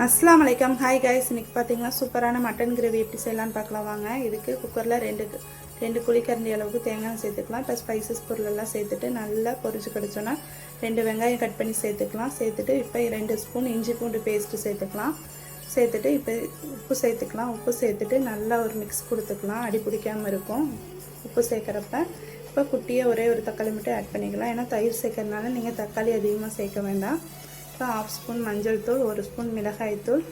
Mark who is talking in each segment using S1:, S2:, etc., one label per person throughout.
S1: அஸ்ஸலாமு அலைக்கும். Hi guys, இன்றைக்கி பார்த்தீங்கன்னா சூப்பரான மட்டன் கிரேவி எப்படி செய்யலான்னு பார்க்கலாம் வாங்க. இதுக்கு குக்கரில் ரெண்டு குழிக்கரண்டி அளவுக்கு தேங்காய் சேர்த்துக்கலாம். இப்போ ஸ்பைசஸ் பொருளெல்லாம் சேர்த்துட்டு நல்லா பொரிச்சு கிடச்சோன்னா 2 வெங்காயம் கட் பண்ணி சேர்த்துக்கலாம். சேர்த்துட்டு இப்போ 2 ஸ்பூன் இஞ்சி பூண்டு பேஸ்ட்டு சேர்த்துக்கலாம். சேர்த்துட்டு இப்போ உப்பு சேர்த்துக்கலாம். உப்பு சேர்த்துட்டு நல்லா ஒரு மிக்ஸ் கொடுத்துக்கலாம், அடி பிடிக்காமல் இருக்கும் உப்பு சேர்க்குறப்ப. இப்போ குட்டியாக ஒரே ஒரு தக்காளி மட்டும் ஆட் பண்ணிக்கலாம். ஏன்னா தயிர் சேர்க்கறதுனால நீங்கள் தக்காளி அதிகமாக சேர்க்க வேண்டாம். இப்போ 1/2 ஸ்பூன் மஞ்சள் தூள், 1 ஸ்பூன் மிளகாய் தூள்,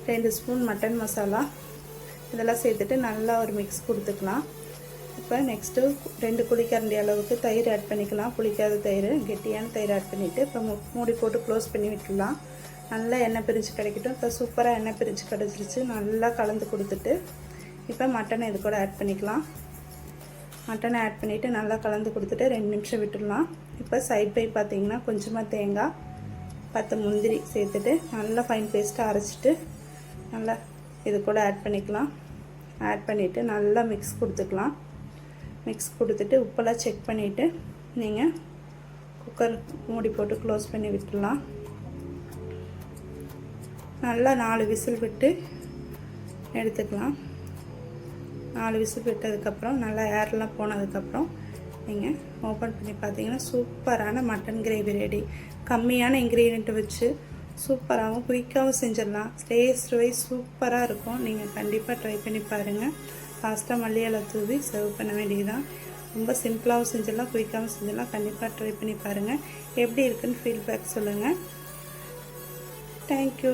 S1: 2 ஸ்பூன் மட்டன் மசாலா இதெல்லாம் சேர்த்துட்டு நல்லா ஒரு மிக்ஸ் கொடுத்துக்கலாம். இப்போ நெக்ஸ்ட்டு 2 குழிக்கரண்டி அளவுக்கு தயிர் ஆட் பண்ணிக்கலாம். புளிக்காத தயிர், கெட்டியான தயிர் ஆட் பண்ணிவிட்டு இப்போ மூடி போட்டு க்ளோஸ் பண்ணி விட்டுடலாம். நல்லா எண்ணெய் பிரிஞ்சு கிடைக்கட்டும். இப்போ சூப்பராக எண்ணெய் பிரிஞ்சு கிடச்சிருச்சு. நல்லா கலந்து கொடுத்துட்டு இப்போ மட்டனை இது கூட ஆட் பண்ணிக்கலாம். மட்டனை ஆட் பண்ணிவிட்டு நல்லா கலந்து கொடுத்துட்டு 2 நிமிஷம் விட்டுடலாம். இப்போ சைட் பை பார்த்திங்கன்னா கொஞ்சமாக தேங்காய், 10 முந்திரி சேர்த்துட்டு நல்லா ஃபைன் பேஸ்ட்டாக அரைச்சிட்டு நல்லா இது கூட ஆட் பண்ணிக்கலாம். ஆட் பண்ணிவிட்டு நல்லா மிக்ஸ் கொடுத்துக்கலாம். மிக்ஸ் கொடுத்துட்டு உப்பெல்லாம் செக் பண்ணிவிட்டு நீங்கள் குக்கர் மூடி போட்டு க்ளோஸ் பண்ணி விட்டுடலாம். நல்லா 4 விசில் விட்டு எடுத்துக்கலாம். 4 விசில் விட்டதுக்கப்புறம் நல்லா ஏர்லாம் போனதுக்கப்புறம் நீங்கள் ஓப்பன் பண்ணி பார்த்தீங்கன்னா சூப்பரான மட்டன் கிரேவி ரெடி. கம்மியான இன்க்ரீடியண்ட்டை வச்சு சூப்பராகவும் குயிக்காகவும் செஞ்சிடலாம். டேஸ்ட் வைஸ் சூப்பராக இருக்கும். நீங்கள் கண்டிப்பாக ட்ரை பண்ணி பாருங்கள். லாஸ்ட்டாக மல்லி இலை தூவி சர்வ் பண்ண வேண்டியதுதான். ரொம்ப சிம்பிளாகவும் செஞ்சிடலாம், குயிக்காகவும் செஞ்சிடலாம். கண்டிப்பாக ட்ரை பண்ணி பாருங்கள். எப்படி இருக்குன்னு ஃபீட்பேக் சொல்லுங்கள். தேங்க்யூ.